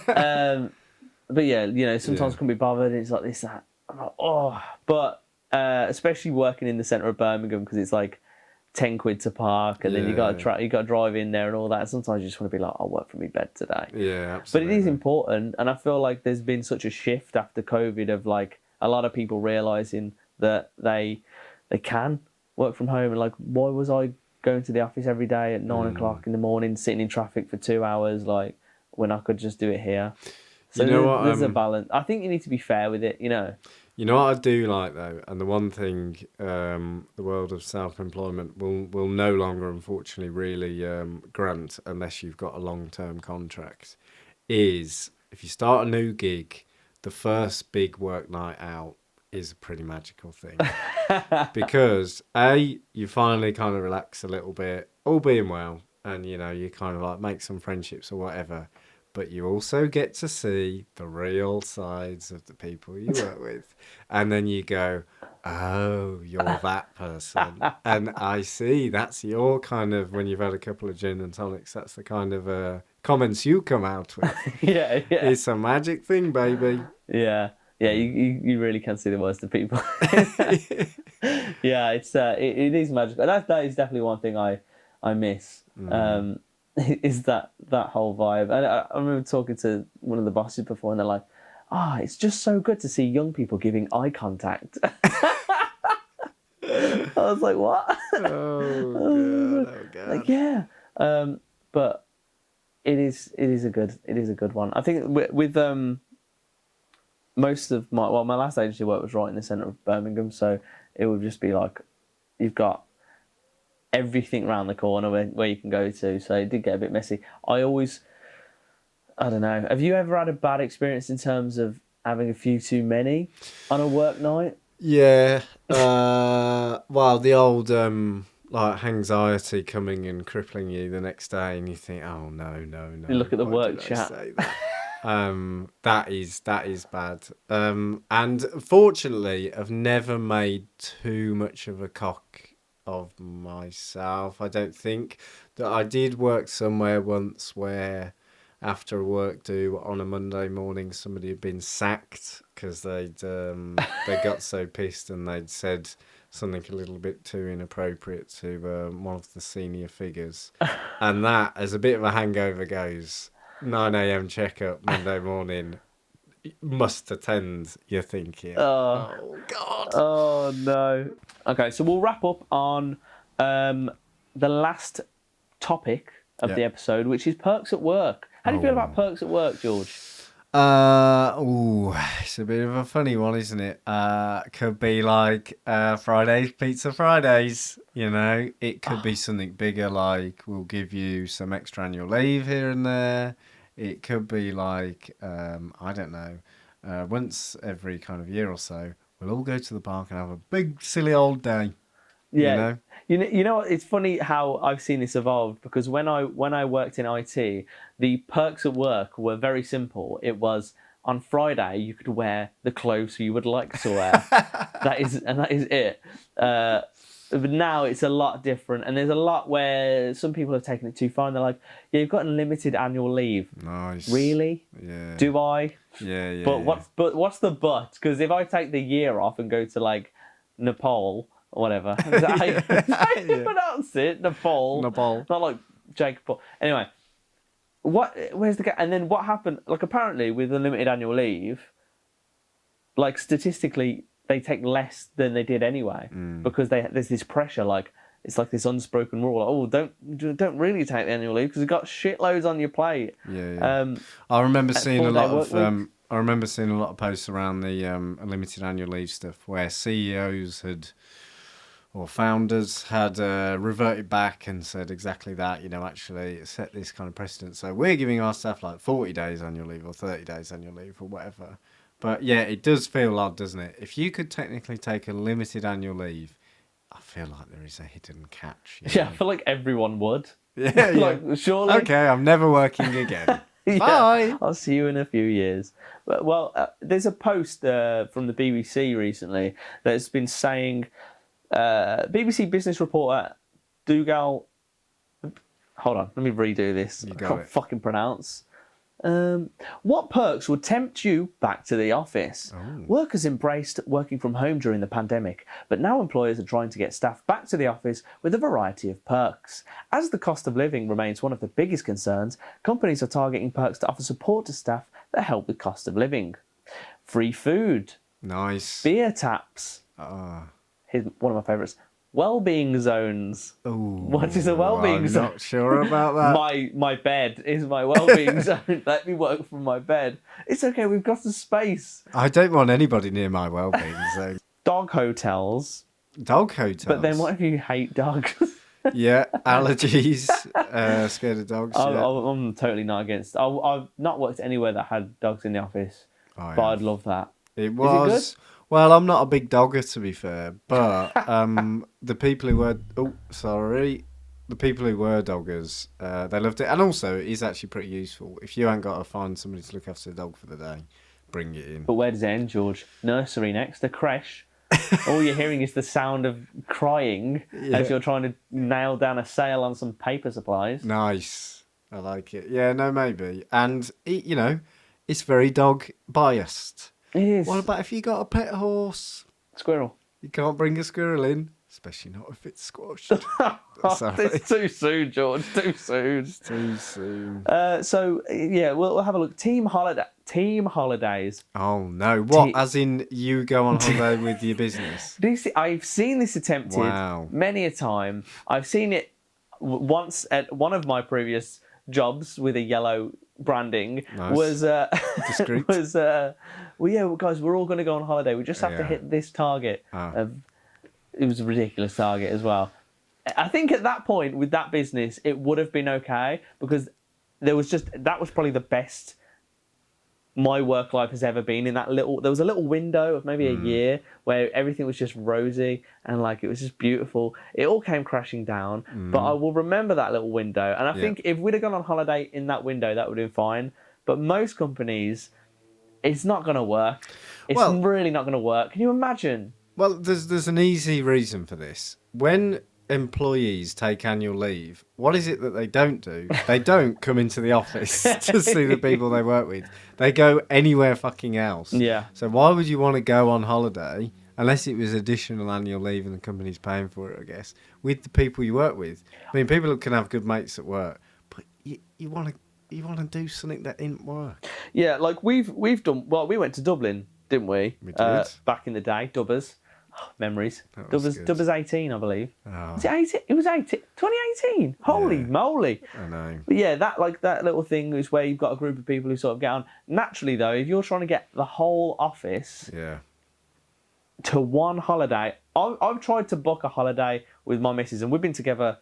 But yeah, you know, sometimes I couldn't be bothered. And it's like this, that. I'm like, oh. But especially working in the centre of Birmingham, because it's like 10 quid to park, and then you got to drive in there and all that. Sometimes you just want to be like, I'll work from my bed today. Yeah, absolutely. But it is important, and I feel like there's been such a shift after COVID of like a lot of people realising that they can work from home, and like, why was I going to the office every day at 9 o'clock in the morning, sitting in traffic for 2 hours, like, when I could just do it here? So you know there's a balance. I think you need to be fair with it, you know. You know what I do like though, and the one thing the world of self-employment will no longer, unfortunately, really grant unless you've got a long-term contract, is if you start a new gig, the first big work night out is a pretty magical thing. Because you finally kind of relax a little bit, all being well, and you know, you kind of like make some friendships or whatever. But you also get to see the real sides of the people you work with. And then you go, oh, you're that person. And I see, that's your kind of, when you've had a couple of gin and tonics, that's the kind of comments you come out with. Yeah. It's a magic thing, baby. Yeah, you really can see the worst of people. Yeah, it is magical. And that is definitely one thing I miss. Is that whole vibe. And I remember talking to one of the bosses before, and they're like, it's just so good to see young people giving eye contact. I was like, what? Oh god. Like, yeah. But it is a good one. I think with most of my last agency work was right in the centre of Birmingham, so it would just be like, you've got everything around the corner where you can go to, so it did get a bit messy. I don't know, have you ever had a bad experience in terms of having a few too many on a work night? Yeah. Well, the old like anxiety coming and crippling you the next day, and you think, oh no. You look at the work chat. That is bad. And fortunately, I've never made too much of a cock of myself. I don't think that I did work somewhere once where after a work do on a Monday morning somebody had been sacked because they got so pissed and they'd said something a little bit too inappropriate to one of the senior figures. And that, as a bit of a hangover goes, 9 a.m. checkup Monday morning, must attend, you're thinking. Oh, God. Oh, no. Okay, so we'll wrap up on the last topic of the episode, which is perks at work. How do you feel about perks at work, George? It's a bit of a funny one, isn't it? Could be like Fridays, Pizza Fridays, you know. It could be something bigger, like we'll give you some extra annual leave here and there. It could be like, I don't know, once every kind of year or so, we'll all go to the park and have a big, silly old day. Yeah. You know what? It's funny how I've seen this evolve, because when I worked in IT, the perks at work were very simple. It was on Friday you could wear the clothes you would like to wear. that is it. But now it's a lot different, and there's a lot where some people have taken it too far, and they're like, "Yeah, you've got unlimited annual leave." Nice. Really? Yeah. Do I? Yeah. But what's the but? Because if I take the year off and go to like Nepal or whatever, is that how you pronounce it? Nepal. Not like Jake Paul. Anyway, where's the gap? And then what happened? Like, apparently with unlimited annual leave, like statistically, they take less than they did anyway, because there's this pressure. Like, it's like this unspoken rule. Like, oh, don't really take the annual leave because you've got shitloads on your plate. Yeah. I remember seeing a lot of posts around the unlimited annual leave stuff where CEOs or founders had reverted back and said exactly that, you know, actually set this kind of precedent. So we're giving our staff like 40 days annual leave or 30 days annual leave or whatever. But yeah, it does feel odd, doesn't it? If you could technically take a limited annual leave, I feel like there is a hidden catch. Yeah, I feel like everyone would. Yeah, like, surely. Okay, I'm never working again. Bye. I'll see you in a few years. Well, there's a post from the BBC recently that's been saying, BBC business reporter Dougal. Hold on, let me redo this. I can't fucking pronounce. What perks would tempt you back to the office? Workers embraced working from home during the pandemic, but now employers are trying to get staff back to the office with a variety of perks. As the cost of living remains one of the biggest concerns, companies are targeting perks to offer support to staff that help with cost of living. Free food. Nice. Beer taps. Here's one of my favourites. Wellbeing zones. Ooh, what is a wellbeing zone? I'm not sure about that. My bed is my wellbeing zone. Let me work from my bed. It's okay, we've got the space. I don't want anybody near my wellbeing zone. Dog hotels. Dog hotels? But then what if you hate dogs? Yeah, allergies, scared of dogs. I'm totally not against. I've not worked anywhere that had dogs in the office, but I'd love that. It was. Is it good? Well, I'm not a big dogger, to be fair, but the people who were the people who were doggers, they loved it, and also it is actually pretty useful. If you ain't got to find somebody to look after the dog for the day, bring it in. But where does it end, George? Nursery next, a creche. All you're hearing is the sound of crying as you're trying to nail down a sale on some paper supplies. Nice, I like it. Yeah, no, maybe, and you know, it's very dog biased. It is. What about if you got a pet horse? Squirrel. You can't bring a squirrel in, especially not if it's squashed. It's too soon, George. Too soon. It's too soon. So yeah, we'll have a look. Team holidays. Oh no! What? As in you go on holiday with your business? I've seen this attempted many a time. I've seen it once at one of my previous jobs with a yellow branding. Nice. Was discreet. Well, yeah, guys, we're all going to go on holiday. We just have to hit this target. It was a ridiculous target as well. I think at that point with that business, it would have been okay because that was probably the best my work life has ever been. There was a little window of maybe a year where everything was just rosy and like it was just beautiful. It all came crashing down, but I will remember that little window. And I think if we'd have gone on holiday in that window, that would have been fine. But most companies, it's not going to work. It's really not going to work. Can you imagine? Well, there's an easy reason for this. When employees take annual leave, what is it that they don't do? They don't come into the office to see the people they work with. They go anywhere fucking else. Yeah. So why would you want to go on holiday unless it was additional annual leave and the company's paying for it, I guess, with the people you work with. I mean, people can have good mates at work, but you want to do something that didn't work. Yeah, like we've done. Well, we went to Dublin, didn't we? We did. Back in the day, Dubbers. Memories. Dubbers 18, I believe. Oh. Was it 18? It was 18. 2018. Holy moly! I know. But yeah, that little thing is where you've got a group of people who sort of get on. Naturally, though, if you're trying to get the whole office to one holiday, I've tried to book a holiday with my missus, and we've been together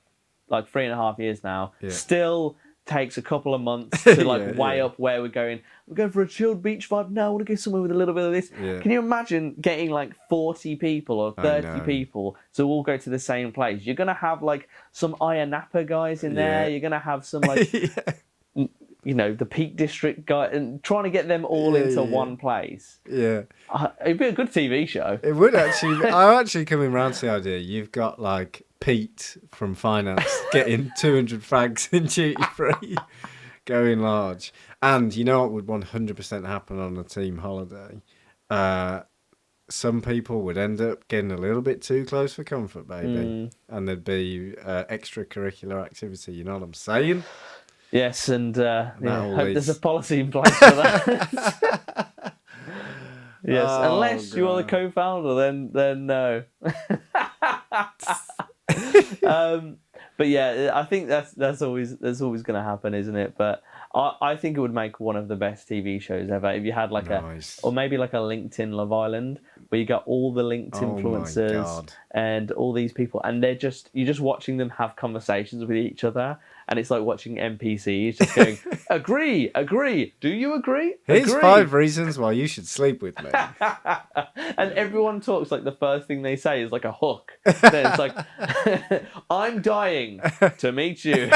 like 3.5 years now. Yeah. Still takes a couple of months to weigh up where we're going. We're going for a chilled beach vibe. No, I want to go somewhere with a little bit of this. Yeah. Can you imagine getting like 40 people or 30 people to all go to the same place? You're going to have like some Ayia Napa guys in there. You're going to have some like, the Peak District guy, and trying to get them all into one place. Yeah. It'd be a good TV show. It would actually. I'm actually coming round to the idea. You've got like Pete from finance getting 200 fags in duty free, going large. And you know what would 100% happen on a team holiday? Some people would end up getting a little bit too close for comfort, baby. And there'd be extracurricular activity, you know what I'm saying? Yes, and hope there's a policy in place for that. Yes, unless you're the co-founder, then no. But yeah, I think that's always going to happen, isn't it? But I think it would make one of the best TV shows ever if you had like or maybe like a LinkedIn Love Island where you got all the linked influencers and all these people, and you're just watching them have conversations with each other, and it's like watching NPCs just going, agree, do you agree? Here's 5 reasons why you should sleep with me. And everyone talks like the first thing they say is like a hook. Then it's like, I'm dying to meet you.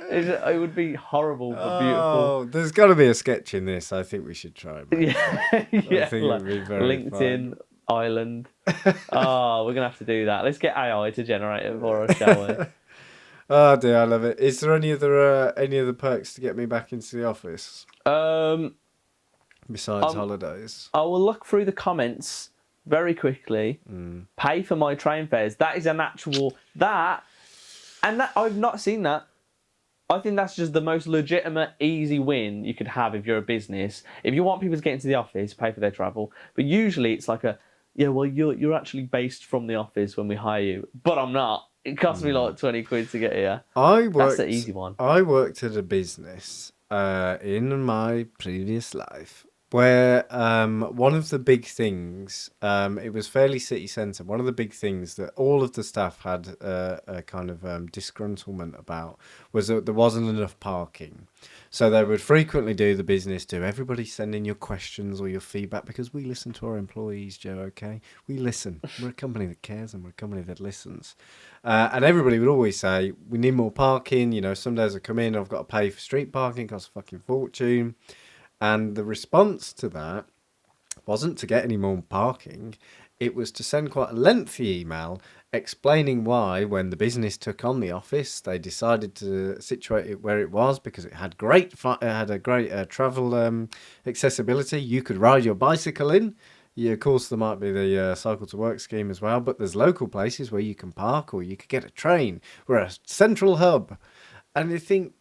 It would be horrible but beautiful. Oh, there's got to be a sketch in this. I think we should try. Yeah, I think it would be very LinkedIn fun. Island. We're gonna have to do that. Let's get AI to generate it for us, shall we? Oh dear, I love it. Is there any other perks to get me back into the office? Besides holidays, I will look through the comments very quickly. Pay for my train fares. That is an actual and I've not seen that. I think that's just the most legitimate, easy win you could have if you're a business. If you want people to get into the office, pay for their travel. But usually it's like you're actually based from the office when we hire you. But I'm not. It cost me like 20 quid to get here. That's the easy one. I worked at a business in my previous life where one of the big things, it was fairly city centre, one of the big things that all of the staff had a kind of disgruntlement about was that there wasn't enough parking. So they would frequently do the business everybody send in your questions or your feedback, because we listen to our employees, Joe, okay? We listen. We're a company that cares and we're a company that listens. And everybody would always say, we need more parking. You know, some days I come in, I've got to pay for street parking, it costs a fucking fortune. And the response to that wasn't to get any more parking. It was to send quite a lengthy email explaining why, when the business took on the office, they decided to situate it where it was because it had a great travel accessibility. You could ride your bicycle in. Yeah, of course, there might be the cycle to work scheme as well, but there's local places where you can park or you could get a train. We're a central hub. And you think,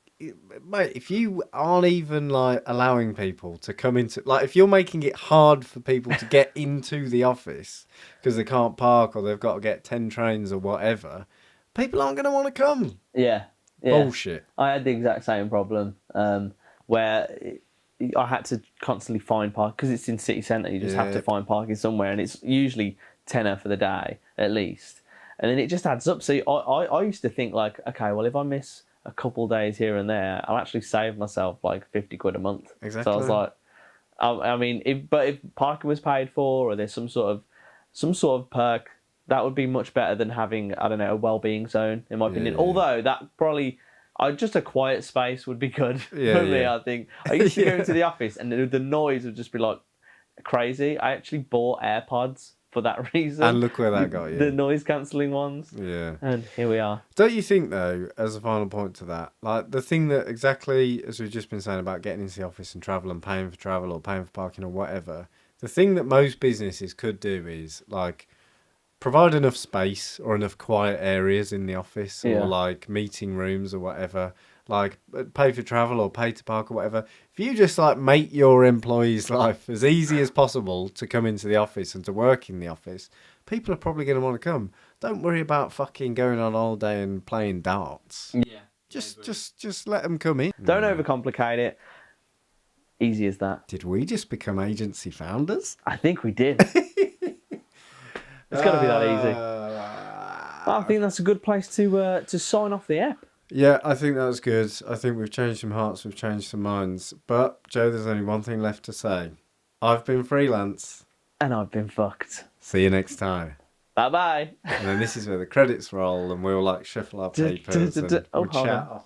mate, if you aren't even like allowing people to come into, like, if you're making it hard for people to get into the office because they can't park or they've got to get 10 trains or whatever, people aren't going to want to come. Yeah. Bullshit. I had the exact same problem where I had to constantly find park because it's in city centre. You just have to find parking somewhere, and it's usually tenner for the day at least, and then it just adds up. So I used to think like, okay, well, if I miss a couple days here and there, I'll actually save myself like 50 quid a month. Exactly. So I was like, I mean, if parking was paid for, or there's some sort of perk, that would be much better than having, I don't know, a well-being zone, in my opinion. Although that probably, just a quiet space would be good for me, I think. I used to go into the office and the noise would just be like crazy. I actually bought AirPods for that reason. And look where that got you. The noise-cancelling ones. Yeah. And here we are. Don't you think, though, as a final point to that, like the thing that exactly, as we've just been saying about getting into the office and travel and paying for travel or paying for parking or whatever, The thing that most businesses could do is like provide enough space or enough quiet areas in the office or like meeting rooms or whatever, like pay for travel or pay to park or whatever. If you just like make your employees' life as easy as possible to come into the office and to work in the office, people are probably going to want to come. Don't worry about fucking going on holiday and playing darts. Yeah. Just let them come in. Don't overcomplicate it. Easy as that. Did we just become agency founders? I think we did. It's got to be that easy. I think that's a good place to sign off the app. Yeah, I think that was good. I think we've changed some hearts, we've changed some minds. But, Joe, there's only one thing left to say. I've been Freelance. And I've been fucked. See you next time. Bye-bye. And then this is where the credits roll and we'll like shuffle our papers and we'll chat.